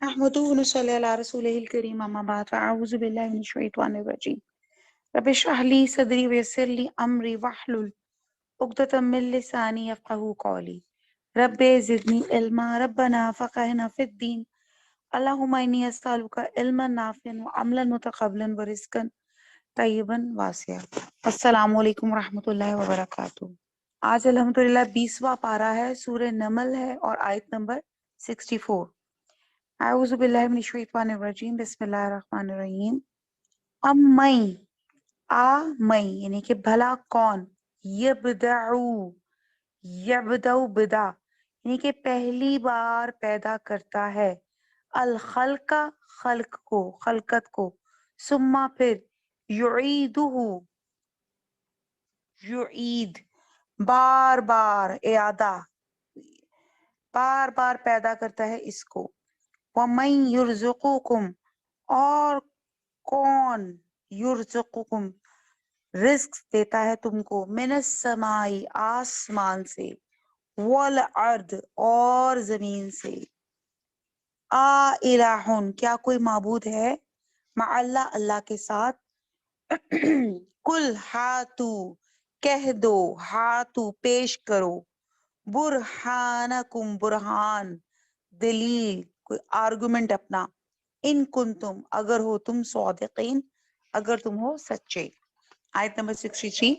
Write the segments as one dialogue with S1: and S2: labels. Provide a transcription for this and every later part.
S1: أحمده ونصلي على رسوله الكريم أما بعد فأعوذ بالله من الشيطان الرجيم رب اشرح لي صدري ويسر لي أمري واحلل عقدة من لساني يفقهوا قولي رب زدني علما ربنا فقهنا في الدين اللهم إني أسألك علما نافعا وعملا متقبلا ورزقا طيبا واسعا السلام علیکم ورحمۃ اللہ وبرکاتہ۔ آج الحمدللہ 20واں پارہ ہے، سورہ نمل ہے اور آیت نمبر 64۔ اعوذ باللہ من الشیطان الرجیم، بسم اللہ الرحمن الرحیم۔ مئی یعنی کہ بھلا کون، یبدعو بدا یعنی کہ پہلی بار پیدا کرتا ہے، الخلق خلقت کو، ثم پھر یعید بار بار اعادہ بار بار پیدا کرتا ہے اس کو، وَمَن يُرْزُقُكُمْ اور کون، یرزقکم رزق دیتا ہے تم کو، من السمائی آسمان سے، والارض اور زمین سے، الہٌ کیا کوئی معبود ہے، مع اللہ اللہ کے ساتھ، کل ہاتو کہہ دو، ہاتو پیش کرو، برہانکم برہان دلیل کوئی آرگومنٹ اپنا، ان کنتم اگر ہو تم صادقین اگر تم ہو سچے۔ آیت نمبر 63۔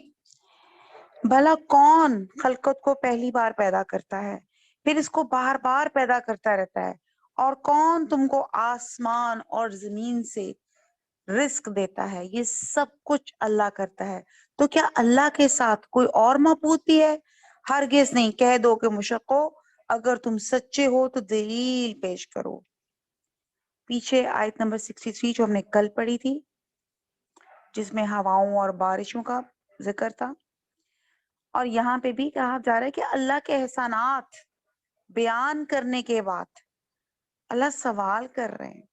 S1: بھلا کون خلقت کو پہلی بار پیدا کرتا ہے پھر اس کو بار بار پیدا کرتا رہتا ہے، اور کون تم کو آسمان اور زمین سے رزق دیتا ہے، یہ سب کچھ اللہ کرتا ہے، تو کیا اللہ کے ساتھ کوئی اور معبود بھی ہے؟ ہرگز نہیں، کہہ دو کہ مشکو اگر تم سچے ہو تو دلیل پیش کرو۔ پیچھے آیت نمبر 63 جو ہم نے کل پڑھی تھی، جس میں ہواؤں اور بارشوں کا ذکر تھا، اور یہاں پہ بھی کہا جا رہا ہے کہ اللہ کے احسانات بیان کرنے کے بعد اللہ سوال کر رہے ہیں،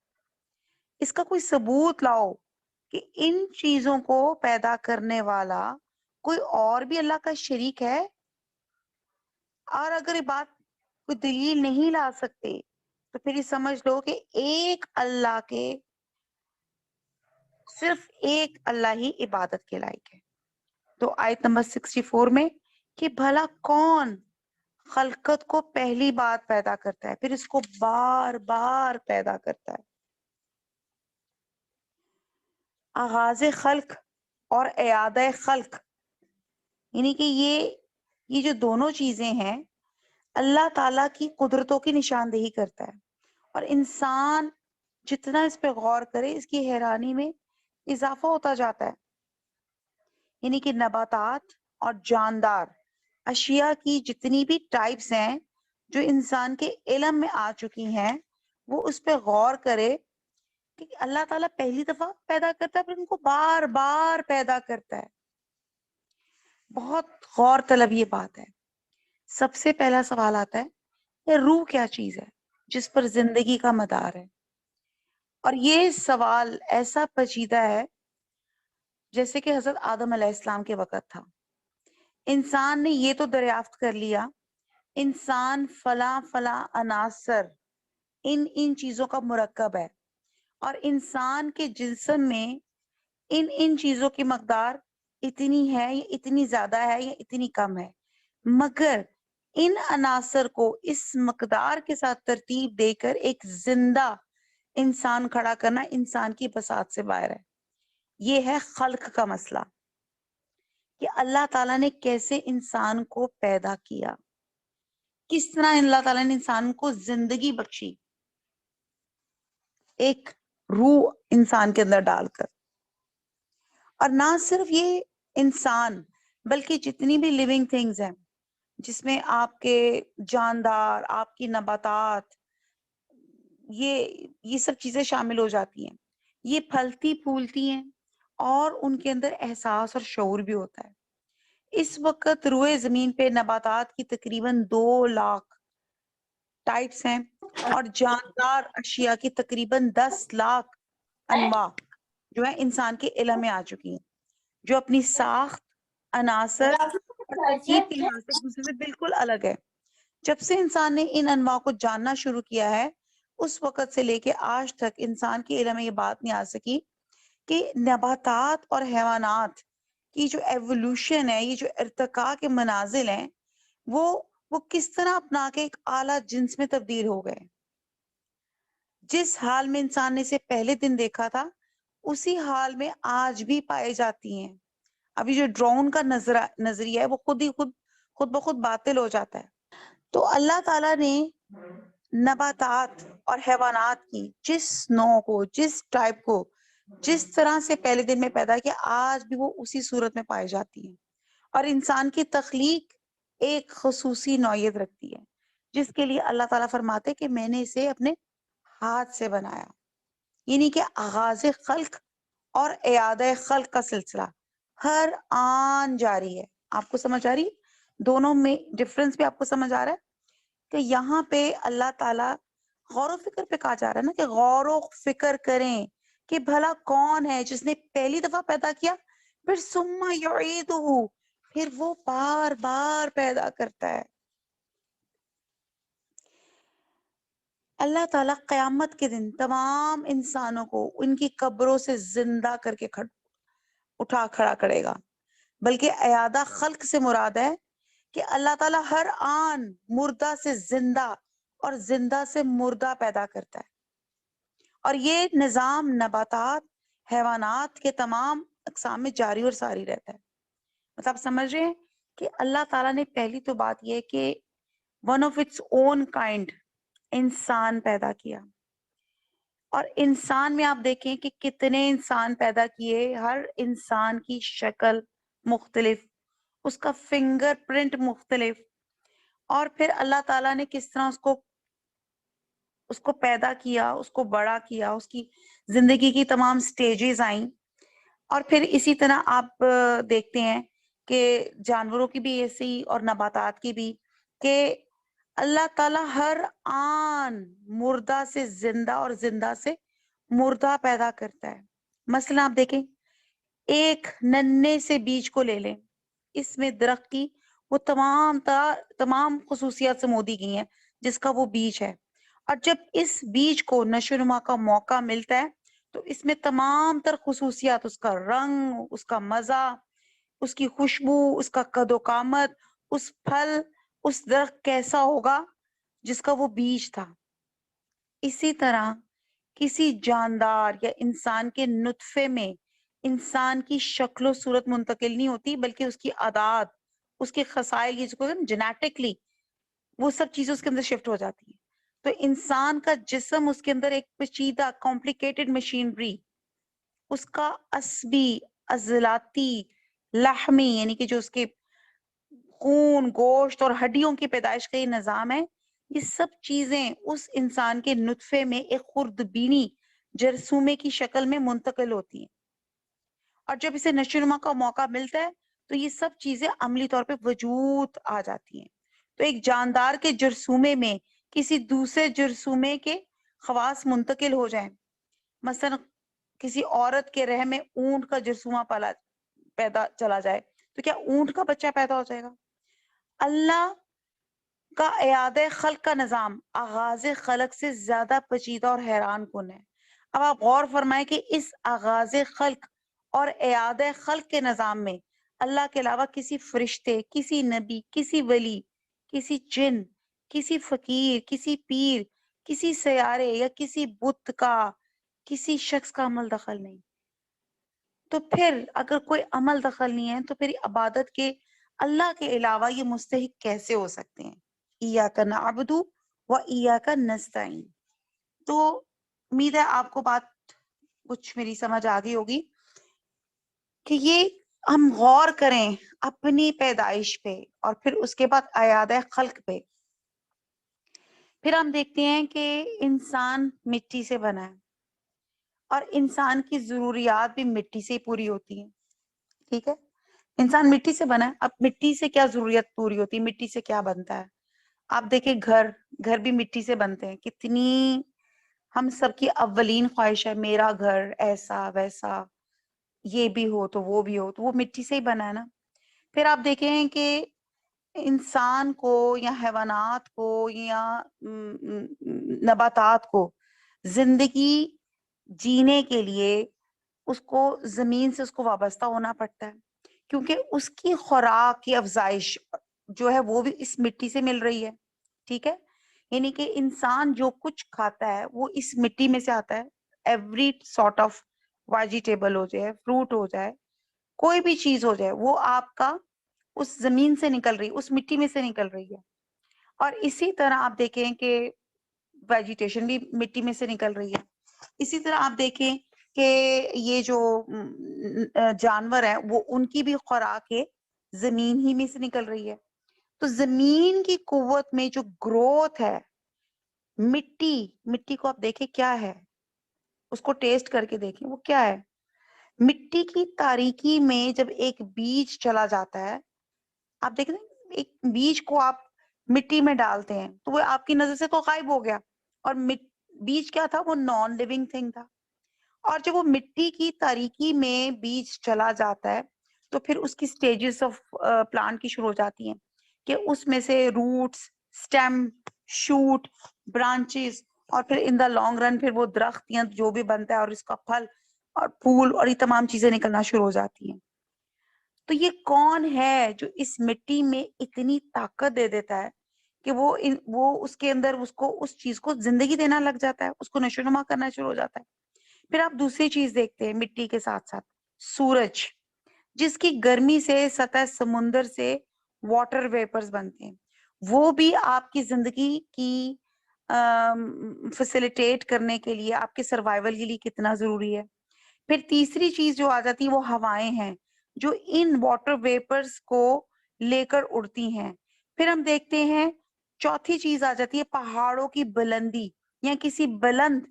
S1: اس کا کوئی ثبوت لاؤ کہ ان چیزوں کو پیدا کرنے والا کوئی اور بھی اللہ کا شریک ہے، اور اگر یہ بات کوئی دلیل نہیں لا سکتے تو پھر یہ سمجھ لو کہ ایک اللہ کے، صرف ایک اللہ ہی عبادت کے لائق ہے۔ تو آیت نمبر 64 میں کہ بھلا کون خلقت کو پہلی بار پیدا کرتا ہے پھر اس کو بار بار پیدا کرتا ہے۔ آغاز خلق اور اعادہ خلق یعنی کہ یہ جو دونوں چیزیں ہیں اللہ تعالیٰ کی قدرتوں کی نشاندہی کرتا ہے، اور انسان جتنا اس پہ غور کرے اس کی حیرانی میں اضافہ ہوتا جاتا ہے۔ یعنی کہ نباتات اور جاندار اشیاء کی جتنی بھی ٹائپس ہیں جو انسان کے علم میں آ چکی ہیں، وہ اس پہ غور کرے کہ اللہ تعالیٰ پہلی دفعہ پیدا کرتا ہے پھر ان کو بار بار پیدا کرتا ہے۔ بہت غور طلب یہ بات ہے۔ سب سے پہلا سوال آتا ہے کہ روح کیا چیز ہے جس پر زندگی کا مدار ہے، اور یہ سوال ایسا پیچیدہ ہے جیسے کہ حضرت آدم علیہ السلام کے وقت تھا۔ انسان نے یہ تو دریافت کر لیا انسان فلاں فلاں عناصر ان چیزوں کا مرکب ہے، اور انسان کے جسم میں ان چیزوں کی مقدار اتنی ہے یا اتنی زیادہ ہے یا اتنی کم ہے، مگر ان عناصر کو اس مقدار کے ساتھ ترتیب دے کر ایک زندہ انسان کھڑا کرنا انسان کی بساط سے باہر ہے۔ یہ ہے خلق کا مسئلہ کہ اللہ تعالیٰ نے کیسے انسان کو پیدا کیا، کس طرح اللہ تعالیٰ نے انسان کو زندگی بخشی ایک روح انسان کے اندر ڈال کر۔ اور نہ صرف یہ انسان بلکہ جتنی بھی لیونگ تھنگز ہیں جس میں آپ کے جاندار، آپ کی نباتات، یہ سب چیزیں شامل ہو جاتی ہیں، یہ پھلتی پھولتی ہیں اور ان کے اندر احساس اور شعور بھی ہوتا ہے۔ اس وقت روئے زمین پہ نباتات کی تقریباً 2 لاکھ ٹائپس ہیں، اور جاندار اشیاء کی تقریباً 10 لاکھ انواع جو ہے انسان کے علم میں آ چکی ہیں، جو اپنی ساخت، عناصر اور ترکیب کے لحاظ سے دوسرے سے بالکل الگ ہے۔ جب سے انسان نے ان انواع کو جاننا شروع کیا ہے اس وقت سے لے کے آج تک انسان کے علم میں یہ بات نہیں آ سکی کہ نباتات اور حیوانات کی جو ایوولوشن ہے، یہ جو ارتقاء کے منازل ہیں، وہ کس طرح اپنا کے ایک اعلیٰ جنس میں تبدیل ہو گئے. جس حال میں انسان نے اسے پہلے دن دیکھا تھا اسی حال میں آج بھی پائے جاتی ہیں. ابھی جو ڈرون کا نظریہ ہے وہ خود بخود باطل ہو جاتا ہے. تو اللہ تعالیٰ نے نباتات اور حیوانات کی جس نوع کو، جس ٹائپ کو، جس طرح سے پہلے دن میں پیدا کیا، آج بھی وہ اسی صورت میں پائی جاتی ہیں. اور انسان کی تخلیق ایک خصوصی نوعیت رکھتی ہے جس کے لیے اللہ تعالیٰ فرماتے کہ میں نے اسے اپنے ہاتھ سے بنایا. یعنی کہ آغاز خلق اور اعادہ خلق کا سلسلہ ہر آن جاری ہے. آپ کو سمجھ آ رہی؟ دونوں میں ڈفرنس بھی آپ کو سمجھ آ رہا ہے کہ یہاں پہ اللہ تعالیٰ غور و فکر پہ کہا جا رہا ہے نا کہ غور و فکر کریں کہ بھلا کون ہے جس نے پہلی دفعہ پیدا کیا، پھر ثم یعیدہ، پھر وہ بار بار پیدا کرتا ہے. اللہ تعالیٰ قیامت کے دن تمام انسانوں کو ان کی قبروں سے زندہ کر کے اٹھا کھڑا کرے گا. بلکہ اعادہ خلق سے مراد ہے کہ اللہ تعالیٰ ہر آن مردہ سے زندہ اور زندہ سے مردہ پیدا کرتا ہے. اور یہ نظام نباتات، حیوانات کے تمام اقسام میں جاری اور ساری رہتا ہے. مطلب سمجھ رہے ہیں کہ اللہ تعالیٰ نے پہلی تو بات یہ کہ one of its own kind انسان پیدا کیا. اور انسان میں آپ دیکھیں کہ کتنے انسان پیدا کیے، ہر انسان کی شکل مختلف، اس کا فنگر پرنٹ مختلف. اور پھر اللہ تعالیٰ نے کس طرح اس کو پیدا کیا، اس کو بڑا کیا، اس کی زندگی کی تمام سٹیجز آئیں. اور پھر اسی طرح آپ دیکھتے ہیں کہ جانوروں کی بھی ایسی اور نباتات کی بھی کہ اللہ تعالیٰ ہر آن مردہ سے زندہ اور زندہ سے مردہ پیدا کرتا ہے. مثلا آپ دیکھیں ایک ننھے سے بیج کو لے لیں، اس میں درخت کی وہ تمام خصوصیات سمودی گئی ہیں جس کا وہ بیج ہے. اور جب اس بیج کو نشو نما کا موقع ملتا ہے تو اس میں تمام تر خصوصیات، اس کا رنگ، اس کا مزہ، اس کی خوشبو، اس کا قد و قامت، اس پھل، اس درخت کیسا ہوگا جس کا وہ بیج تھا. اسی طرح کسی جاندار یا انسان کے نطفے میں انسان کی شکل و صورت منتقل نہیں ہوتی، بلکہ اس کی عادات، اس کے خصائل، جس کو جینیٹکلی وہ سب چیزیں اس کے اندر شفٹ ہو جاتی ہیں. تو انسان کا جسم، اس کے اندر ایک پیچیدہ کمپلیکیٹڈ مشینری، اس کا عصبی، عضلاتی، لحمی، یعنی کہ جو اس کے خون، گوشت اور ہڈیوں کی پیدائش کا یہ نظام ہے، یہ سب چیزیں اس انسان کے نطفے میں ایک خوردبینی جرثومے کی شکل میں منتقل ہوتی ہیں. اور جب اسے نشو نما کا موقع ملتا ہے تو یہ سب چیزیں عملی طور پہ وجود آ جاتی ہیں. تو ایک جاندار کے جرثومے میں کسی دوسرے جرثومے کے خواص منتقل ہو جائیں. مثلا کسی عورت کے رحم میں اونٹ کا جرثومہ پیدا چلا جائے تو کیا اونٹ کا بچہ پیدا ہو جائے گا؟ اللہ کا اعادہ خلق کا نظام آغاز خلق سے زیادہ پیچیدہ اور حیران کن ہے. اب آپ غور فرمائیں کہ اس آغاز خلق اور اعادہ خلق کے نظام میں اللہ کے علاوہ کسی فرشتے، کسی نبی، کسی ولی، کسی جن، کسی فقیر، کسی پیر، کسی سیارے یا کسی بت کا، کسی شخص کا عمل دخل نہیں. تو پھر اگر کوئی عمل دخل نہیں ہے تو پھر عبادت کے اللہ کے علاوہ یہ مستحق کیسے ہو سکتے ہیں؟ ایاک نعبد و ایاک نستعین. تو امید ہے آپ کو بات کچھ میری سمجھ آ گئی ہوگی کہ یہ ہم غور کریں اپنی پیدائش پہ اور پھر اس کے بعد اعادہ خلق پہ. پھر ہم دیکھتے ہیں کہ انسان مٹی سے بنا ہے اور انسان کی ضروریات بھی مٹی سے ہی پوری ہوتی ہیں. ٹھیک ہے، انسان مٹی سے بنا ہے. اب مٹی سے کیا ضروریت پوری ہوتی ہے، مٹی سے کیا بنتا ہے؟ آپ دیکھیں گھر بھی مٹی سے بنتے ہیں. کتنی ہم سب کی اولین خواہش ہے میرا گھر ایسا ویسا، یہ بھی ہو تو وہ بھی ہو، تو وہ مٹی سے ہی بنا ہے نا. پھر آپ دیکھیں کہ انسان کو یا حیوانات کو یا نباتات کو زندگی جینے کے لیے اس کو زمین سے اس کو وابستہ ہونا پڑتا ہے، کیونکہ اس کی خوراک کی افزائش جو ہے وہ بھی اس مٹی سے مل رہی ہے. ٹھیک ہے، یعنی کہ انسان جو کچھ کھاتا ہے وہ اس مٹی میں سے آتا ہے. ایوری سارٹ آف ویجیٹیبل ہو جائے، فروٹ ہو جائے، کوئی بھی چیز ہو جائے، وہ آپ کا اس زمین سے نکل رہی، اس مٹی میں سے نکل رہی ہے. اور اسی طرح آپ دیکھیں کہ ویجیٹیشن بھی مٹی میں سے نکل رہی ہے. اسی طرح آپ دیکھیں کہ یہ جو جانور ہیں وہ ان کی بھی خوراک ہے زمین ہی میں سے نکل رہی ہے. تو زمین کی قوت میں جو گروتھ ہے، مٹی کو آپ دیکھیں کیا ہے، اس کو ٹیسٹ کر کے دیکھیں وہ کیا ہے. مٹی کی تاریکی میں جب ایک بیج چلا جاتا ہے، آپ دیکھیں ایک بیج کو آپ مٹی میں ڈالتے ہیں تو وہ آپ کی نظر سے تو غائب ہو گیا، اور بیج کیا تھا؟ وہ نان لیونگ تھنگ تھا. اور جب وہ مٹی کی تاریکی میں بیج چلا جاتا ہے تو پھر اس کی سٹیجز آف پلانٹ کی شروع ہو جاتی ہیں کہ اس میں سے روٹس، سٹیم، شوٹ، برانچز، اور پھر ان دا لانگ رن پھر وہ درخت یا جو بھی بنتا ہے اور اس کا پھل اور پھول اور یہ تمام چیزیں نکلنا شروع ہو جاتی ہیں. تو یہ کون ہے جو اس مٹی میں اتنی طاقت دے دیتا ہے کہ وہ اس کے اندر اس چیز کو زندگی دینا لگ جاتا ہے، اس کو نشو نما کرنا شروع ہو جاتا ہے. پھر آپ دوسری چیز دیکھتے ہیں مٹی کے ساتھ ساتھ سورج، جس کی گرمی سے سطح سمندر سے واٹر ویپرز بنتے ہیں، وہ بھی آپ کی زندگی کی فیسیلیٹیٹ کرنے کے لیے، آپ کے سروائیول کے لیے کتنا ضروری ہے. پھر تیسری چیز جو آ جاتی ہے وہ ہوائیں ہیں جو ان واٹر ویپرز کو لے کر اڑتی ہیں. پھر ہم دیکھتے ہیں چوتھی چیز آ جاتی ہے پہاڑوں کی بلندی یا کسی بلند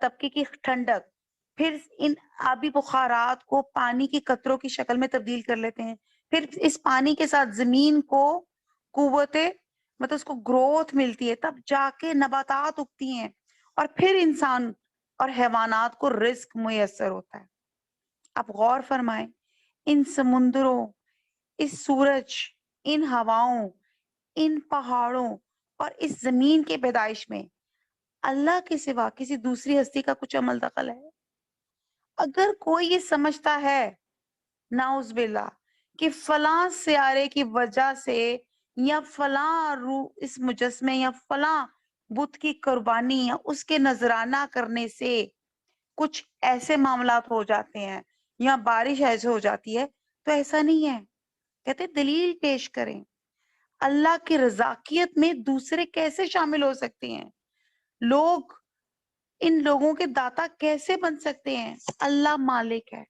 S1: طبقے کی ٹھنڈک. پھر ان آبی بخارات کو پانی کی قطروں کی شکل میں تبدیل کر لیتے ہیں. پھر اس پانی کے ساتھ زمین کو مطلب اس کو گروتھ ملتی ہے، تب جا کے نباتات اگتی ہیں، اور پھر انسان اور حیوانات کو رزق میسر ہوتا ہے. آپ غور فرمائیں، ان سمندروں، اس سورج، ان ہواؤں، ان پہاڑوں اور اس زمین کے پیدائش میں اللہ کے سوا کسی دوسری ہستی کا کچھ عمل دخل ہے؟ اگر کوئی یہ سمجھتا ہے نعوذ باللہ کہ فلاں سیارے کی وجہ سے یا فلاں روح اس مجسمے یا فلاں بت کی قربانی یا اس کے نذرانہ کرنے سے کچھ ایسے معاملات ہو جاتے ہیں یا بارش ایسے ہو جاتی ہے، تو ایسا نہیں ہے. کہتے دلیل پیش کریں. اللہ کی رضاکیت میں دوسرے کیسے شامل ہو سکتے ہیں؟ لوگ ان لوگوں کے داتا کیسے بن سکتے ہیں؟ اللہ مالک ہے،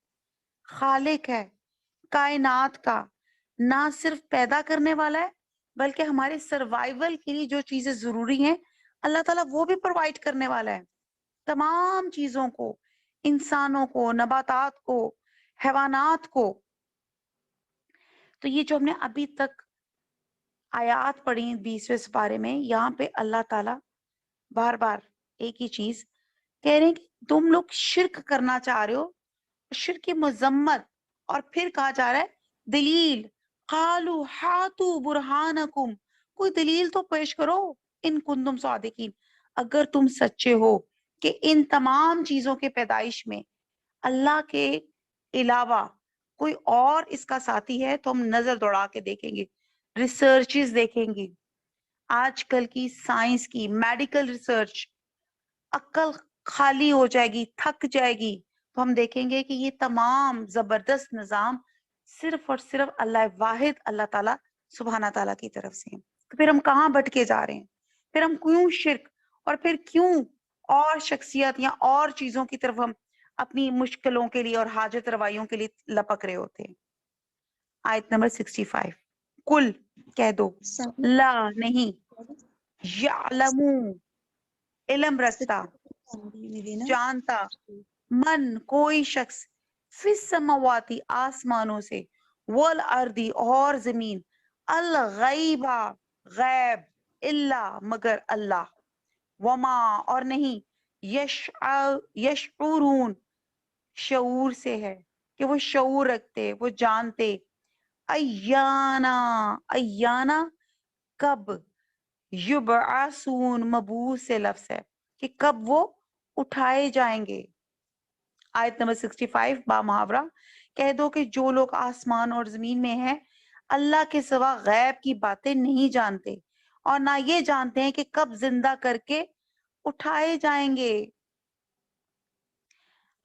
S1: خالق ہے کائنات کا، نہ صرف پیدا کرنے والا ہے بلکہ ہمارے سروائیول کے لیے جو چیزیں ضروری ہیں اللہ تعالیٰ وہ بھی پرووائڈ کرنے والا ہے. تمام چیزوں کو، انسانوں کو، نباتات کو، حیوانات کو. تو یہ جو ہم نے ابھی تک آیات پڑھی 20ویں سپارے میں، یہاں پہ اللہ تعالیٰ بار بار ایک ہی چیز کہہ رہے ہیں کہ تم لوگ شرک کرنا چاہ رہے ہو، شرک کی مذمت. اور پھر کہا جا رہا ہے دلیل، قالوا ہاتوا برہانکم، کوئی دلیل تو پیش کرو ان کنتم صادقین، اگر تم سچے ہو کہ ان تمام چیزوں کے پیدائش میں اللہ کے علاوہ کوئی اور اس کا ساتھی ہے. تو ہم نظر دوڑا کے دیکھیں گے، ریسرچز دیکھیں گے، آج کل کی سائنس کی میڈیکل ریسرچ، عقل خالی ہو جائے گی، تھک جائے گی. تو ہم دیکھیں گے کہ یہ تمام زبردست نظام صرف اور صرف اللہ واحد اللہ تعالیٰ سبحانہ تعالیٰ کی طرف سے ہیں. تو پھر ہم کہاں بھٹکے جا رہے ہیں؟ پھر ہم کیوں شرک اور پھر کیوں اور شخصیت یا اور چیزوں کی طرف ہم اپنی مشکلوں کے لیے اور حاجت روائیوں کے لیے لپک رہے ہوتے ہیں؟ آیت نمبر 65، کل کہہ دو لا نہیں، یعلمو علم رکھتا، جانتا، من کوئی شخص، فی السماواتی آسمانوں سے، والارضی اور زمین، الغیبہ غیب، الا مگر اللہ، وما اور نہیں، یشعرون شعور سے ہے کہ وہ شعور رکھتے، وہ جانتے، ایانا، ایانا کب، یبعثون مبعوث سے لفظ ہے کہ کب وہ اٹھائے جائیں گے. آیت نمبر 65 با محاورہ، کہہ دو کہ جو لوگ آسمان اور زمین میں ہیں اللہ کے سوا غیب کی باتیں نہیں جانتے اور نہ یہ جانتے ہیں کہ کب زندہ کر کے اٹھائے جائیں گے.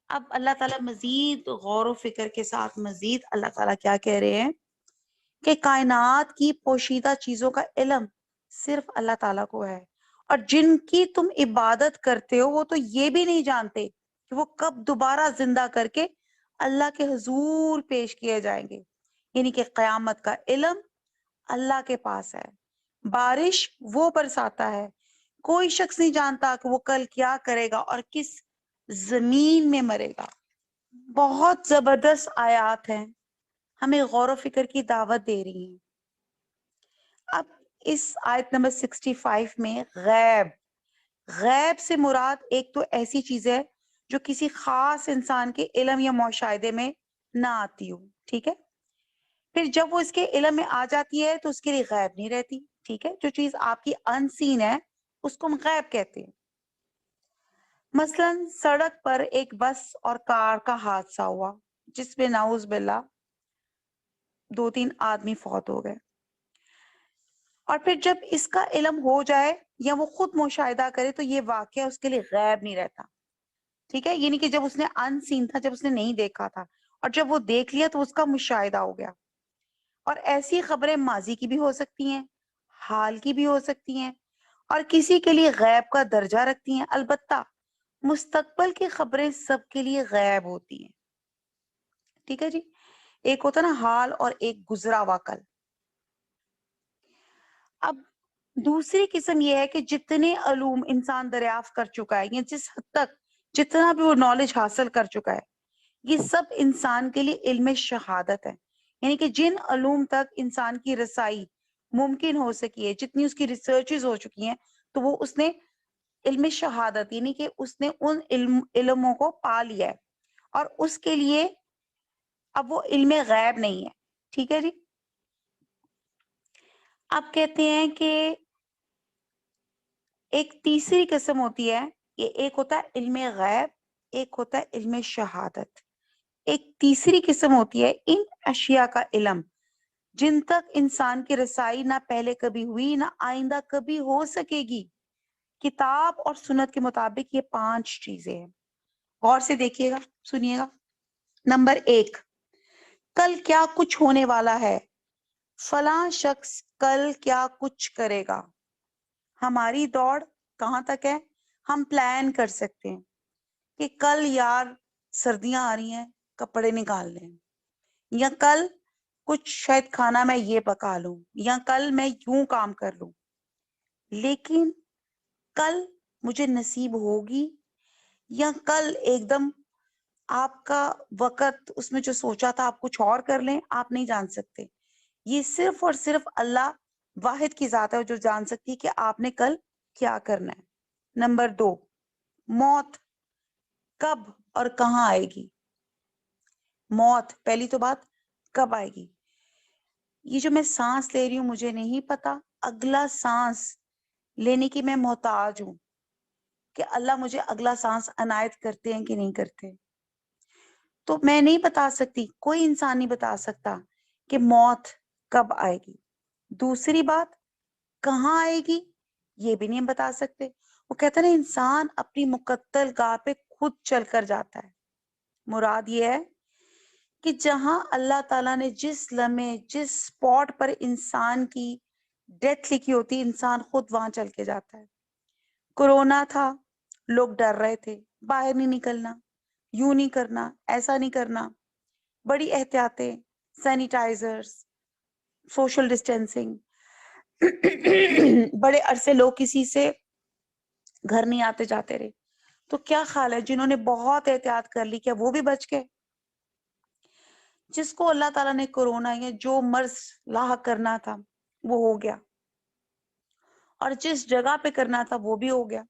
S1: اب اللہ تعالیٰ مزید غور و فکر کے ساتھ مزید اللہ تعالیٰ کیا کہہ رہے ہیں کہ کائنات کی پوشیدہ چیزوں کا علم صرف اللہ تعالیٰ کو ہے، اور جن کی تم عبادت کرتے ہو وہ تو یہ بھی نہیں جانتے کہ وہ کب دوبارہ زندہ کر کے اللہ کے حضور پیش کیے جائیں گے. یعنی کہ قیامت کا علم اللہ کے پاس ہے. بارش وہ برساتا ہے، کوئی شخص نہیں جانتا کہ وہ کل کیا کرے گا اور کس زمین میں مرے گا. بہت زبردست آیات ہیں، ہمیں غور و فکر کی دعوت دے رہی ہیں. اب اس آیت نمبر 65 میں غیب، غیب سے مراد ایک تو ایسی چیز ہے جو کسی خاص انسان کے علم یا مشاہدے میں نہ آتی ہو، ٹھیک ہے. پھر جب وہ اس کے علم میں آ جاتی ہے تو اس کے لیے غیب نہیں رہتی، ٹھیک ہے. جو چیز آپ کی ان سین ہے اس کو ہم غیب کہتے ہیں. مثلا سڑک پر ایک بس اور کار کا حادثہ ہوا جس میں نعوذ باللہ 2-3 آدمی فوت ہو گئے، اور پھر جب اس کا علم ہو جائے یا وہ خود مشاہدہ کرے تو یہ واقعہ اس کے لیے غیب نہیں رہتا، ٹھیک ہے. یعنی کہ جب اس نے ان سین تھا، جب اس نے نہیں دیکھا تھا، اور جب وہ دیکھ لیا تو اس کا مشاہدہ ہو گیا. اور ایسی خبریں ماضی کی بھی ہو سکتی ہیں، حال کی بھی ہو سکتی ہیں، اور کسی کے لیے غیب کا درجہ رکھتی ہیں. البتہ مستقبل کی خبریں سب کے لیے غیب ہوتی ہیں، ٹھیک ہے جی. ایک ہوتا نا حال اور ایک گزرا ہوا کل. اب دوسری قسم یہ ہے کہ جتنے علوم انسان دریافت کر چکا ہے یا جس حد تک جتنا بھی وہ نالج حاصل کر چکا ہے، یہ سب انسان کے لیے علم شہادت ہے. یعنی کہ جن علوم تک انسان کی رسائی ممکن ہو سکی ہے، جتنی اس کی ریسرچز ہو چکی ہیں، تو وہ اس نے علم شہادت، یعنی کہ اس نے ان علموں کو پا لیا ہے، اور اس کے لیے اب وہ علم غیب نہیں ہے، ٹھیک ہے جی. اب کہتے ہیں کہ ایک تیسری قسم ہوتی ہے، یہ ایک ہوتا ہے علم غیب، ایک ہوتا ہے علم شہادت. ایک تیسری قسم ہوتی ہے ان اشیاء کا علم جن تک انسان کی رسائی نہ پہلے کبھی ہوئی نہ آئندہ کبھی ہو سکے گی. کتاب اور سنت کے مطابق یہ 5 چیزیں ہیں. غور سے دیکھیے گا، سنیے گا. نمبر 1، کل کیا کچھ ہونے والا ہے، فلاں شخص کل کیا کچھ کرے گا. ہماری دوڑ کہاں تک ہے؟ ہم پلان کر سکتے ہیں کہ کل یار سردیاں آ رہی ہیں، کپڑے نکال لیں، یا کل کچھ شاید کھانا میں یہ پکا لوں، یا کل میں یوں کام کر لوں. لیکن کل مجھے نصیب ہوگی یا کل ایک دم آپ کا وقت اس میں جو سوچا تھا آپ کچھ اور کر لیں، آپ نہیں جان سکتے. یہ صرف اور صرف اللہ واحد کی ذات ہے جو جان سکتی ہے کہ آپ نے کل کیا کرنا ہے. نمبر 2، موت کب اور کہاں آئے گی. موت پہلی تو بات کب آئے گی. یہ جو میں سانس لے رہی ہوں مجھے نہیں پتا اگلا سانس لینے کی میں محتاج ہوں کہ اللہ مجھے اگلا سانس عنایت کرتے ہیں کہ نہیں کرتے. تو میں نہیں بتا سکتی، کوئی انسان نہیں بتا سکتا کہ موت کب آئے گی. دوسری بات کہاں آئے گی یہ بھی نہیں بتا سکتے. وہ کہتے ہیں نا انسان اپنی مقتل گاہ پہ خود چل کر جاتا ہے. مراد یہ ہے کہ جہاں اللہ تعالیٰ نے جس لمحے جس سپاٹ پر انسان کی ڈیتھ لکھی ہوتی انسان خود وہاں چل کے جاتا ہے. کورونا تھا، لوگ ڈر رہے تھے، باہر نہیں نکلنا، یوں نہیں کرنا، ایسا نہیں کرنا، بڑی احتیاطیں، سینیٹائزرز، سوشل ڈسٹینسنگ. بڑے عرصے لوگ کسی سے گھر نہیں آتے جاتے رہے. تو کیا خیال ہے جنہوں نے بہت احتیاط کر لی کیا وہ بھی بچ گئے؟ جس کو اللہ تعالیٰ نے کورونا یا جو مرض لاحق کرنا تھا وہ ہو گیا، اور جس جگہ پہ کرنا تھا وہ بھی ہو گیا.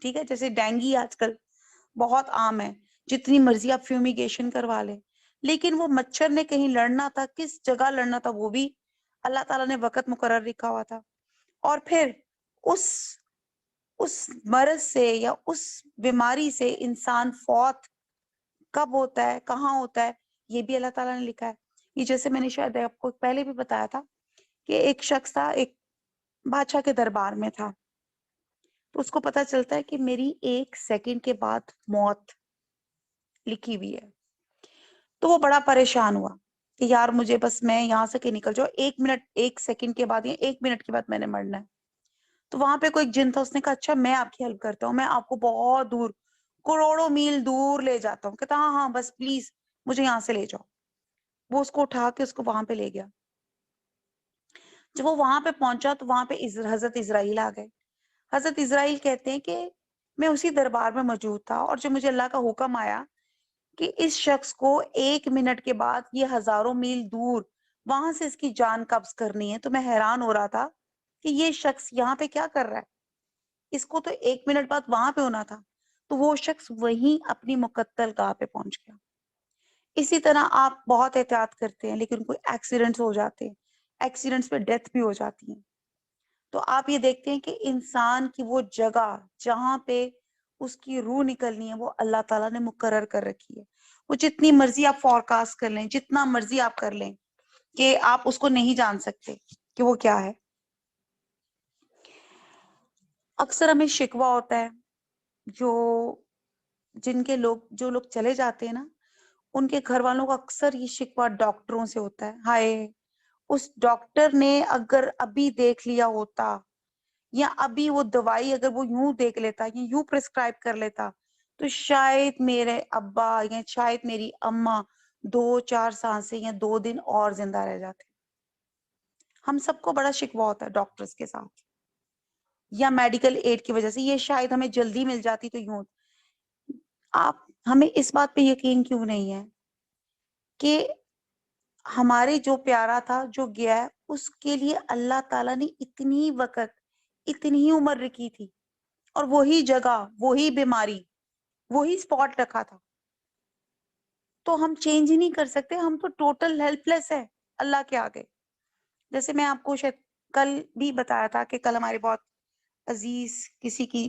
S1: ٹھیک ہے، جیسے ڈینگی آج کل بہت عام ہے، جتنی مرضی آپ فیومیگیشن کروا لیں، لیکن وہ مچھر نے کہیں لڑنا تھا، کس جگہ لڑنا تھا وہ بھی اللہ تعالیٰ نے وقت مقرر لکھا ہوا تھا. اور پھر اس مرض سے یا اس بیماری سے انسان فوت کب ہوتا ہے، کہاں ہوتا ہے، یہ بھی اللہ تعالیٰ نے لکھا ہے. یہ جیسے میں نے شاید آپ کو پہلے بھی بتایا تھا کہ ایک شخص تھا، ایک بادشاہ کے دربار میں تھا، تو اس کو پتا چلتا ہے کہ میری 1 سیکنڈ کے بعد موت لکھی ہوئی ہے. تو وہ بڑا پریشان ہوا کہ یار مجھے بس میں یہاں سے کہ نکل جاؤ، 1 منٹ 1 سیکنڈ کے بعد یا 1 منٹ کے بعد میں نے مرنا ہے. تو وہاں پہ کوئی ایک جن تھا، اس نے کہا اچھا میں آپ کی ہیلپ کرتا ہوں، میں آپ کو بہت دور، کروڑوں میل دور لے جاتا ہوں. کہتا ہاں ہاں بس پلیز مجھے یہاں سے لے جاؤ. وہ اس کو اٹھا کے اس کو وہاں پہ لے گیا. جب وہ وہاں پہ پہنچا تو وہاں پہ حضرت اسرائیل آ گئے. حضرت اسرائیل کہتے ہیں کہ میں اسی دربار میں موجود تھا، اور جو مجھے اللہ کا حکم آیا کہ اس شخص کو 1 منٹ کے بعد یہ ہزاروں میل دور وہاں سے اس کی جان قبض کرنی ہے، تو میں حیران ہو رہا تھا کہ یہ شخص یہاں پہ کیا کر رہا ہے، اس کو تو 1 منٹ بعد وہاں پہ ہونا تھا. تو وہ شخص وہیں اپنی مقتل گاہ پہ پہنچ گیا. اسی طرح آپ بہت احتیاط کرتے ہیں لیکن کوئی ایکسیڈنٹس ہو جاتے ہیں، ایکسیڈنٹس پہ ڈیتھ بھی ہو جاتی ہے. تو آپ یہ دیکھتے ہیں کہ انسان کی وہ جگہ جہاں پہ اس کی روح نکلنی ہے وہ اللہ تعالیٰ نے مقرر کر رکھی ہے. وہ جتنی مرضی آپ فورکاسٹ کر لیں، جتنا مرضی آپ کر لیں، کہ آپ اس کو نہیں جان سکتے کہ وہ کیا ہے. اکثر ہمیں شکوہ ہوتا ہے، جو لوگ چلے جاتے ہیں نا، ان کے گھر والوں کا اکثر یہ شکوہ ڈاکٹروں سے ہوتا ہے. ہائے اس ڈاکٹر نے اگر ابھی دیکھ لیا ہوتا، یا ابھی وہ دوائی اگر وہ یوں دیکھ لیتا یا یوں پرسکرائب کر لیتا، تو شاید میرے ابا یا شاید میری اماں 2-4 سانسیں یا 2 دن اور زندہ رہ جاتے. ہم سب کو بڑا شکوہ ہوتا ہے ڈاکٹرز کے ساتھ یا میڈیکل ایڈ کی وجہ سے، یہ شاید ہمیں جلدی مل جاتی تو یوں. آپ ہمیں اس بات پہ یقین کیوں نہیں ہے کہ ہمارے جو پیارا تھا جو گیا ہے، اس کے لیے اللہ تعالیٰ نے اتنی وقت، اتنی عمر رکھی تھی، اور وہی جگہ، وہی بیماری، وہی سپاٹ رکھا تھا. تو ہم چینج ہی نہیں کر سکتے، ہم تو ٹوٹل ہیلپ لیس ہے اللہ کے آگے. جیسے میں آپ کو شاید کل بھی بتایا تھا کہ کل ہمارے بہت عزیز کسی کی،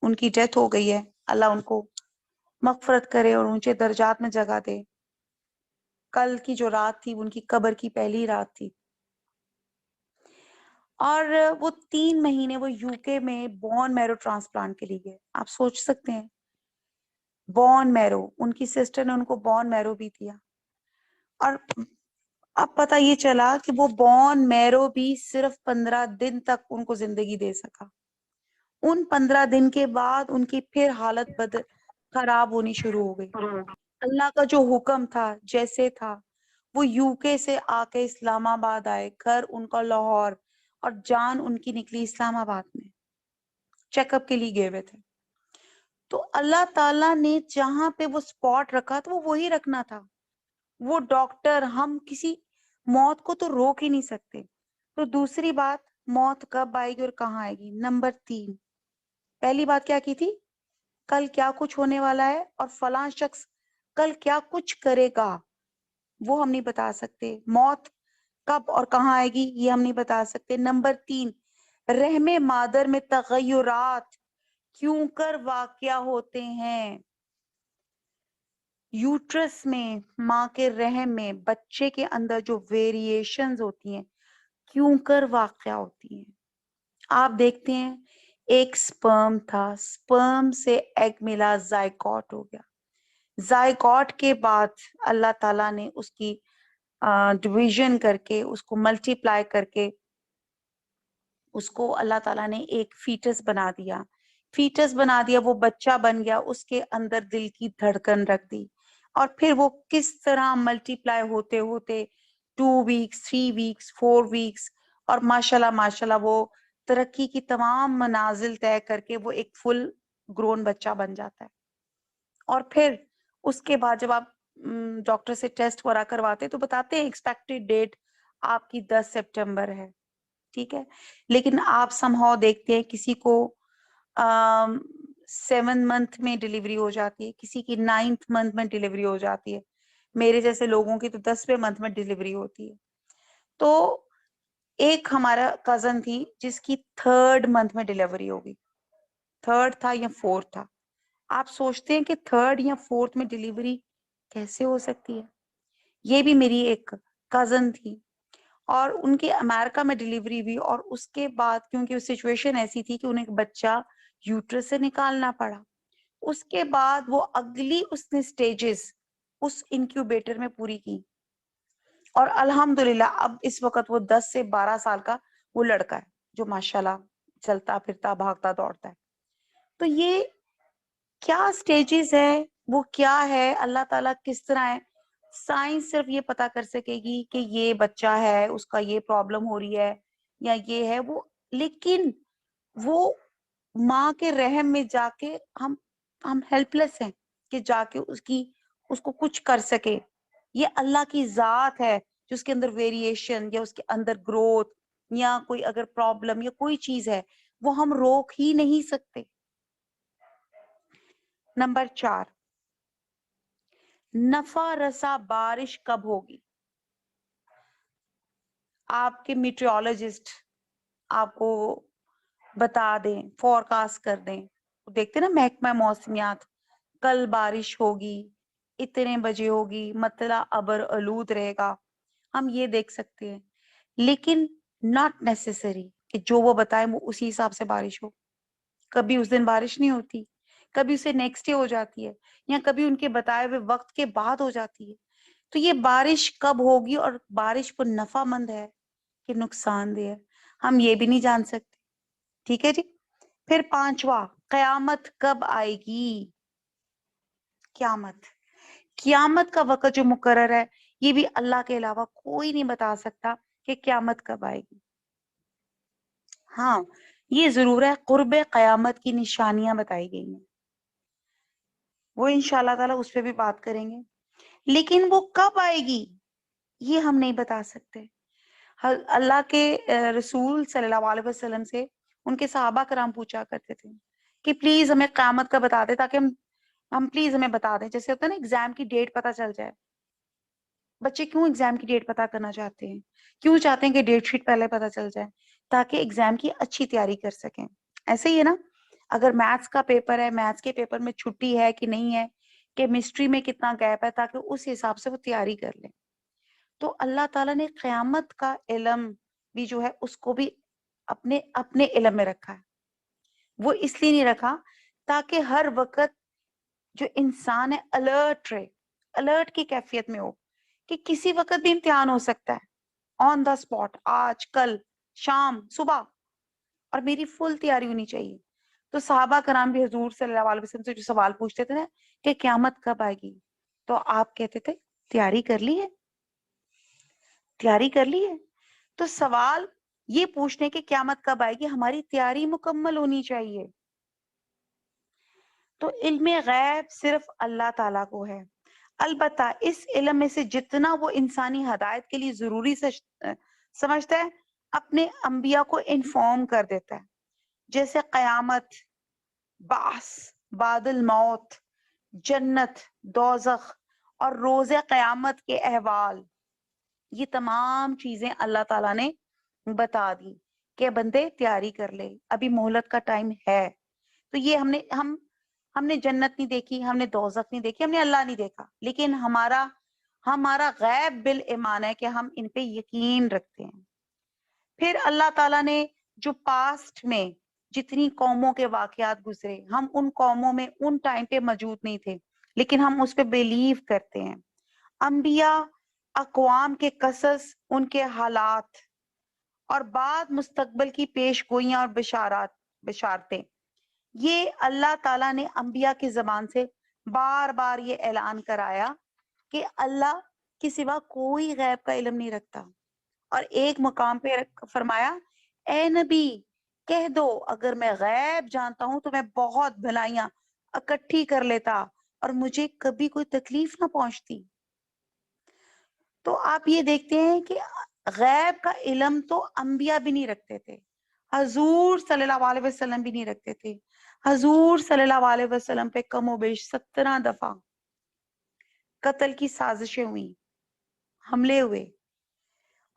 S1: ان کی ڈیتھ ہو گئی ہے. اللہ ان کو مغفرت کرے اور اونچے درجات میں جگہ دے. کل کی جو رات تھی ان کی قبر کی پہلی رات تھی، اور وہ 3 مہینے وہ یو کے میں بون میرو ٹرانسپلانٹ کے لیے گئے. آپ سوچ سکتے ہیں، بون میرو، ان کی سسٹر نے ان کو بون میرو بھی دیا. اور اب پتہ یہ چلا کہ وہ بون میرو بھی صرف 15 دن تک ان کو زندگی دے سکا. ان 15 دن کے بعد ان کی پھر حالت خراب ہونی شروع ہو گئی. اللہ کا جو حکم تھا جیسے تھا، وہ یو کے سے آ کے اسلام آباد آئے، گھر ان کا لاہور، اور جان ان کی نکلی اسلام آباد میں، چیک اپ کے لیے گئے ہوئے تھے. تو اللہ تعالیٰ نے جہاں پہ وہ سپاٹ رکھا تھا وہ وہی رکھنا تھا. وہ ڈاکٹر، ہم کسی موت کو تو روک ہی نہیں سکتے. تو دوسری بات، موت کب آئے گی اور کہاں آئے گی. نمبر 3، پہلی بات کیا کی تھی، کل کیا کچھ ہونے والا ہے اور فلاں شخص کل کیا کچھ کرے گا وہ ہم نہیں بتا سکتے. موت کب اور کہاں آئے گی یہ ہم نہیں بتا سکتے. نمبر 3، رحم مادر میں تغیرات کیوں کر واقع ہوتے ہیں. یوٹرس میں، ماں کے رحم میں بچے کے اندر جو ویریشنز ہوتی ہیں کیوں کر واقع ہوتی ہیں. آپ دیکھتے ہیں ایک سپرم تھا، سپرم سے ایگ ملا، زائگوٹ ہو گیا. زائگوٹ کے بعد اللہ تعالیٰ نے اس کی ڈویژن کر کے، اس کو ملٹی پلائی کر کے، اس کو اللہ تعالیٰ نے ایک فیٹس بنا دیا. فیٹس بنا دیا، وہ بچہ بن گیا، اس کے اندر دل کی دھڑکن رکھ دی. اور پھر وہ کس طرح ملٹی پلائی ہوتے ہوتے 2 ویکس، 3 ویکس، 4 ویکس، اور ماشاءاللہ وہ ترقی کی تمام منازل طے کر کے وہ ایک فل گرون بچہ بن جاتا ہے. اور پھر اس کے بعد جب آپ ڈاکٹر سے ٹیسٹ وغیرہ کرواتے تو بتاتے ہیں ایکسپیکٹڈ ڈیٹ آپ کی 10 سپٹمبر ہے. ٹھیک ہے، لیکن آپ سمہاؤ دیکھتے ہیں کسی کو 7 منتھ میں ڈلیوری ہو جاتی ہے، کسی کی 9th منتھ میں ڈلیوری ہو جاتی ہے. میرے جیسے لوگوں کی تو 10ویں منتھ میں ڈیلیوری ہوتی ہے. تو ایک ہمارا کزن تھی جس کی 3rd منتھ میں ڈیلیوری ہوگی, 3rd تھا یا 4th تھا. آپ سوچتے ہیں کہ 3rd یا 4th میں ڈیلیوری کیسے ہو سکتی ہے؟ یہ بھی میری ایک کزن تھی اور ان کے امریکہ میں ڈیلیوری ہوئی, اور اس کے بعد کیونکہ سچویشن ایسی تھی کہ انہیں ایک بچہ یوٹرس سے نکالنا پڑا, اس کے بعد وہ اگلی اس نے سٹیجز اس انکیوبیٹر میں پوری کی, اور الحمدللہ اب اس وقت وہ 10 سے 12 سال کا وہ لڑکا ہے جو ماشاءاللہ چلتا پھرتا بھاگتا دوڑتا ہے. تو یہ کیا سٹیجز ہے, وہ کیا ہے, اللہ تعالیٰ کس طرح ہے, سائنس صرف یہ پتا کر سکے گی کہ یہ بچہ ہے, اس کا یہ پرابلم ہو رہی ہے یا یہ ہے وہ, لیکن وہ ماں کے رحم میں جا کے ہم ہیلپ لیس ہیں کہ جا کے اس کو کچھ کر سکے. یہ اللہ کی ذات ہے جو اس کے اندر ویریشن یا اس کے اندر گروتھ یا کوئی اگر پرابلم یا کوئی چیز ہے وہ ہم روک ہی نہیں سکتے. نمبر 4, نفع رسا بارش کب ہوگی؟ آپ کے میٹیورولوجسٹ آپ کو بتا دیں, فورکاسٹ کر دیں, دیکھتے نا محکمہ موسمیات, کل بارش ہوگی, اتنے بجے ہوگی, مطلع ابر آلود رہے گا, ہم یہ دیکھ سکتے ہیں, لیکن ناٹ نیسیسری کہ جو وہ بتائے وہ اسی حساب سے بارش ہو. کبھی اس دن بارش نہیں ہوتی, کبھی اسے نیکسٹ ڈے ہو جاتی ہے, یا کبھی ان کے بتائے ہوئے وقت کے بعد ہو جاتی ہے. تو یہ بارش کب ہوگی اور بارش کو نفع مند ہے کہ نقصان دہ ہے, ہم یہ بھی نہیں جان سکتے. ٹھیک ہے جی. پھر 5واں, قیامت کب آئے گی؟ قیامت کا وقت جو مقرر ہے یہ بھی اللہ کے علاوہ کوئی نہیں بتا سکتا کہ قیامت کب آئے گی. ہاں یہ ضرور ہے, قرب قیامت کی نشانیاں بتائی گئی ہیں, وہ انشاءاللہ تعالی اس پہ بھی بات کریں گے, لیکن وہ کب آئے گی یہ ہم نہیں بتا سکتے. اللہ کے رسول صلی اللہ علیہ وسلم سے ان کے صحابہ کرام پوچھا کرتے تھے کہ پلیز ہمیں قیامت کا بتا دے تاکہ ہم پلیز ہمیں بتا دیں. جیسے ہوتا ہے نا ایگزام کی ڈیٹ پتا چل جائے. بچے کیوں ایگزام کی ڈیٹ پتا کرنا چاہتے ہیں؟ کیوں چاہتے ہیں کہ ڈیٹ شیٹ پہلے پتا چل جائے تاکہ ایگزام کی اچھی تیاری کر سکیں. ایسے ہی ہے نا, اگر میتھس کا پیپر ہے, میتھس کے پیپر میں چھٹی ہے کہ نہیں ہے, کیمسٹری میں کتنا گیپ ہے, تاکہ اس حساب سے وہ تیاری کر لیں. تو اللہ تعالیٰ نے قیامت کا علم بھی جو ہے اس کو بھی اپنے علم میں رکھا ہے. وہ اس لیے نہیں رکھا تاکہ ہر وقت جو انسان ہے الرٹ رہے, الرٹ کی کیفیت میں ہو کہ کسی وقت بھی امتحان ہو سکتا ہے, آن دا اسپاٹ, آج, کل, شام, صبح, اور میری فل تیاری ہونی چاہیے. تو صحابہ کرام بھی حضور صلی اللہ علیہ وسلم سے جو سوال پوچھتے تھے نا کہ قیامت کب آئے گی, تو آپ کہتے تھے تیاری کر لی ہے, تیاری کر لی ہے. تو سوال یہ پوچھنے کہ قیامت کب آئے گی, ہماری تیاری مکمل ہونی چاہیے. تو علم غیب صرف اللہ تعالیٰ کو ہے. البتہ اس علم میں سے جتنا وہ انسانی ہدایت کے لیے ضروری سمجھتا ہے اپنے انبیاء کو انفارم کر دیتا ہے. جیسے قیامت, بعث بعد الموت, جنت, دوزخ اور روز قیامت کے احوال, یہ تمام چیزیں اللہ تعالیٰ نے بتا دی کہ بندے تیاری کر لے, ابھی مہلت کا ٹائم ہے. تو یہ ہم نے جنت نہیں دیکھی, ہم نے دوزخ نہیں دیکھی, ہم نے اللہ نہیں دیکھا, لیکن ہمارا غیب بالایمان ہے کہ ہم ان پہ یقین رکھتے ہیں. پھر اللہ تعالیٰ نے جو پاسٹ میں جتنی قوموں کے واقعات گزرے, ہم ان قوموں میں ان ٹائم پہ موجود نہیں تھے, لیکن ہم اس پہ بلیو کرتے ہیں. انبیاء, اقوام کے قصص, ان کے حالات اور بعد مستقبل کی پیش گوئیاں اور بشارتیں, یہ اللہ تعالیٰ نے انبیاء کی زبان سے بار بار یہ اعلان کرایا کہ اللہ کے سوا کوئی غیب کا علم نہیں رکھتا. اور ایک مقام پہ فرمایا, اے نبی کہہ دو اگر میں غیب جانتا ہوں تو میں بہت بھلائیاں اکٹھی کر لیتا اور مجھے کبھی کوئی تکلیف نہ پہنچتی. تو آپ یہ دیکھتے ہیں کہ غیب کا علم تو انبیاء بھی نہیں رکھتے تھے, حضور صلی اللہ علیہ وسلم بھی نہیں رکھتے تھے. حضور صلی اللہ علیہ وسلم پہ کم و بیش 17 دفعہ قتل کی سازشیں ہوئی، حملے ہوئے،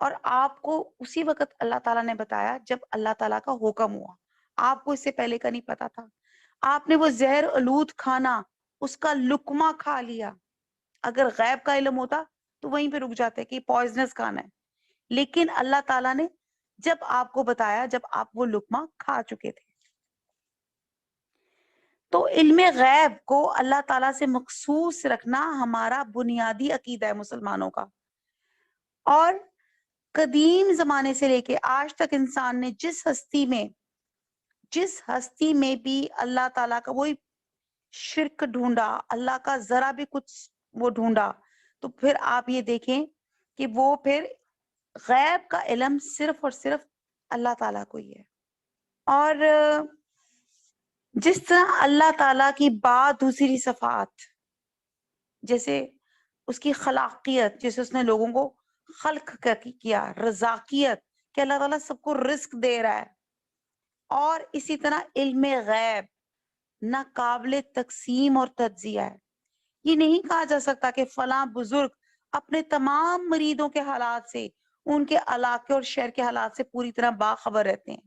S1: اور آپ کو اسی وقت اللہ تعالیٰ نے بتایا جب اللہ تعالیٰ کا حکم ہوا. آپ کو اس سے پہلے کا نہیں پتا تھا. آپ نے وہ زہر آلود کھانا، اس کا لقمہ کھا لیا. اگر غیب کا علم ہوتا تو وہیں پہ رک جاتے کہ پوائزنس کھانا ہے، لیکن اللہ تعالیٰ نے جب آپ کو بتایا جب آپ وہ لقمہ کھا چکے تھے. تو علم غیب کو اللہ تعالیٰ سے مخصوص رکھنا ہمارا بنیادی عقیدہ ہے مسلمانوں کا. اور قدیم زمانے سے لے کے آج تک انسان نے جس ہستی میں بھی اللہ تعالیٰ کا وہی شرک ڈھونڈا، اللہ کا ذرا بھی کچھ وہ ڈھونڈا، تو پھر آپ یہ دیکھیں کہ وہ پھر غیب کا علم صرف اور صرف اللہ تعالیٰ کو ہی ہے. اور جس طرح اللہ تعالیٰ کی بات دوسری صفات، جیسے اس کی خلاقیت، جیسے اس نے لوگوں کو خلق کیا، رزاقیت کہ اللہ تعالیٰ سب کو رزق دے رہا ہے، اور اسی طرح علم غیب ناقابل تقسیم اور تجزیہ ہے. یہ نہیں کہا جا سکتا کہ فلاں بزرگ اپنے تمام مریدوں کے حالات سے، ان کے علاقے اور شہر کے حالات سے پوری طرح باخبر رہتے ہیں.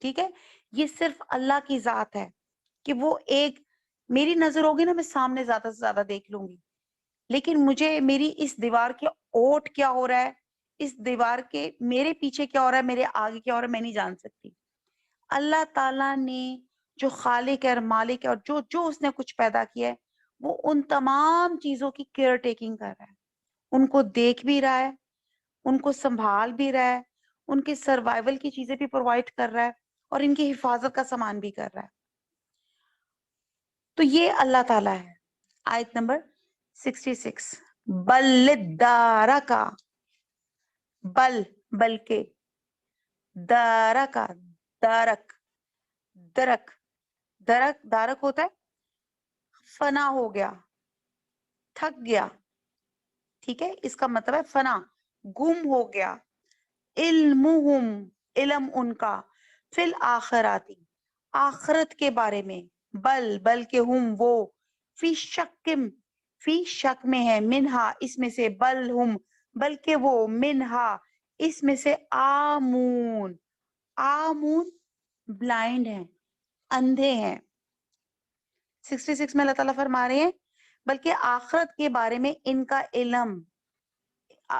S1: ٹھیک ہے، یہ صرف اللہ کی ذات ہے کہ وہ ایک، میری نظر ہوگی نا میں سامنے زیادہ سے زیادہ دیکھ لوں گی، لیکن مجھے میری اس دیوار کے اوٹ کیا ہو رہا ہے، اس دیوار کے میرے پیچھے کیا ہو رہا ہے، میرے آگے کیا ہو رہا ہے، میں نہیں جان سکتی. اللہ تعالیٰ نے جو خالق ہے اور مالک ہے، اور جو اس نے کچھ پیدا کیا ہے، وہ ان تمام چیزوں کی کیئر ٹیکنگ کر رہا ہے، ان کو دیکھ بھی رہا ہے، ان کو سنبھال بھی رہا ہے، ان کے سروائیول کی چیزیں بھی پرووائڈ کر رہا ہے، اور ان کی حفاظت کا سامان بھی کر رہا ہے. تو یہ اللہ تعالیٰ ہے. آیت نمبر 66، بل دارا کا، بلکہ، دارا کا، دارک، دارک ہوتا ہے فنا ہو گیا، تھک گیا. ٹھیک ہے، اس کا مطلب ہے فنا، گم ہو گیا. علمہم، علم ان کا، فی الآخراتی، آخرت کے بارے میں، بلکہ ہم وہ، فی شک میں ہے، منہا اس میں سے، بلکہ وہ، منہا اس میں سے، آمون بلائنڈ ہیں، اندھے ہیں. 66 میں اللہ تعالیٰ فرما رہے ہیں بلکہ آخرت کے بارے میں ان کا علم،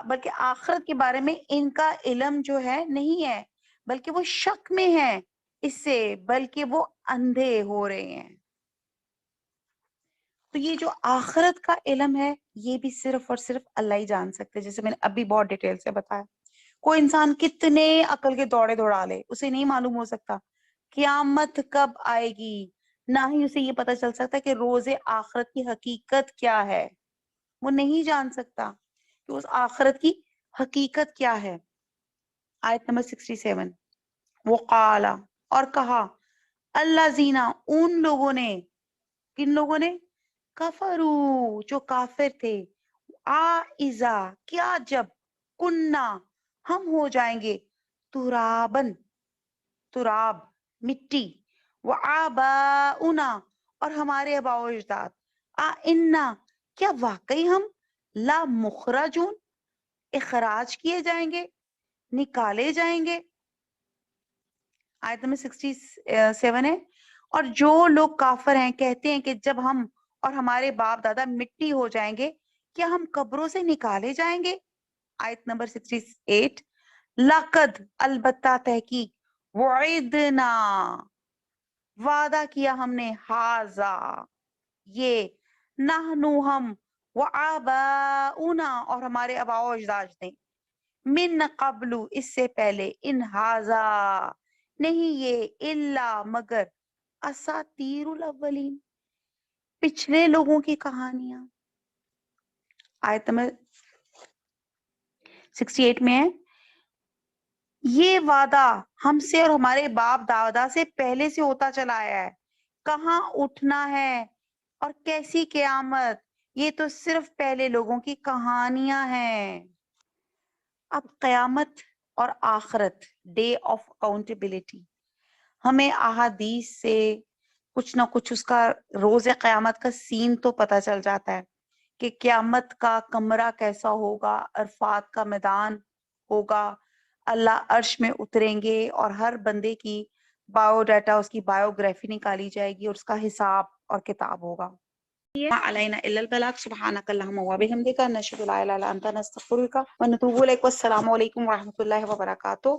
S1: بلکہ آخرت کے بارے میں ان کا علم جو ہے نہیں ہے، بلکہ وہ شک میں ہے اس سے، بلکہ وہ اندھے ہو رہے ہیں. تو یہ جو آخرت کا علم ہے یہ بھی صرف اور صرف اللہ ہی جان سکتے، جیسے میں نے ابھی بہت ڈیٹیل سے بتایا. کوئی انسان کتنے عقل کے دوڑے دوڑا لے، اسے نہیں معلوم ہو سکتا قیامت کب آئے گی، نہ ہی اسے یہ پتہ چل سکتا کہ روز آخرت کی حقیقت کیا ہے. وہ نہیں جان سکتا کہ اس آخرت کی حقیقت کیا ہے. آیت نمبر 67، وقال، اور کہا، اللہ زینا، ان لوگوں نے، کن لوگوں نے، کفرو، جو کافر تھے، اذا، کیا جب، کننا، ہم ہو جائیں گے، ترابن، تراب، مٹی، وآباؤنا، اور ہمارے آباء و اجداد، انا، کیا واقعی ہم، لا مخرجون، اخراج کیے جائیں گے، نکالے جائیں گے. آیت نمبر 67 ہے، اور جو لوگ کافر ہیں کہتے ہیں کہ جب ہم اور ہمارے باپ دادا مٹی ہو جائیں گے کیا ہم قبروں سے نکالے جائیں گے. آیت نمبر 68، لقد، البتہ، تحقیق، وعدنا، وعدہ کیا ہم نے، ہاذا، یہ، نحنو، ہم، وآباؤنا، اور ہمارے آباء و اجداد نے، من قبل، اس سے پہلے، ان ہاذا، نہیں یہ، الا، مگر، اساطیر الاولین، پچھلے لوگوں کی کہانیاں. آیت نمبر 68 میں ہے، یہ وعدہ ہم سے اور ہمارے باپ دادا سے پہلے سے ہوتا چلا آیا ہے. کہاں اٹھنا ہے اور کیسی قیامت، یہ تو صرف پہلے لوگوں کی کہانیاں ہیں. اب قیامت اور آخرت، ڈے آف اکاؤنٹیبلٹی، ہمیں احادیث سے کچھ نہ کچھ اس کا روز قیامت کا سین تو پتہ چل جاتا ہے کہ قیامت کا کمرہ کیسا ہوگا، عرفات کا میدان ہوگا، اللہ عرش میں اتریں گے اور ہر بندے کی بایو ڈیٹا، اس کی بایوگرافی نکالی جائے گی اور اس کا حساب اور کتاب ہوگا۔ علینا الا البلاغ، سبحانک اللہم و بحمدک، نشہد لا الہ الا انت، نستغفرک و نتوب الیک۔ والسلام علیکم ورحمۃ اللہ وبرکاتہ۔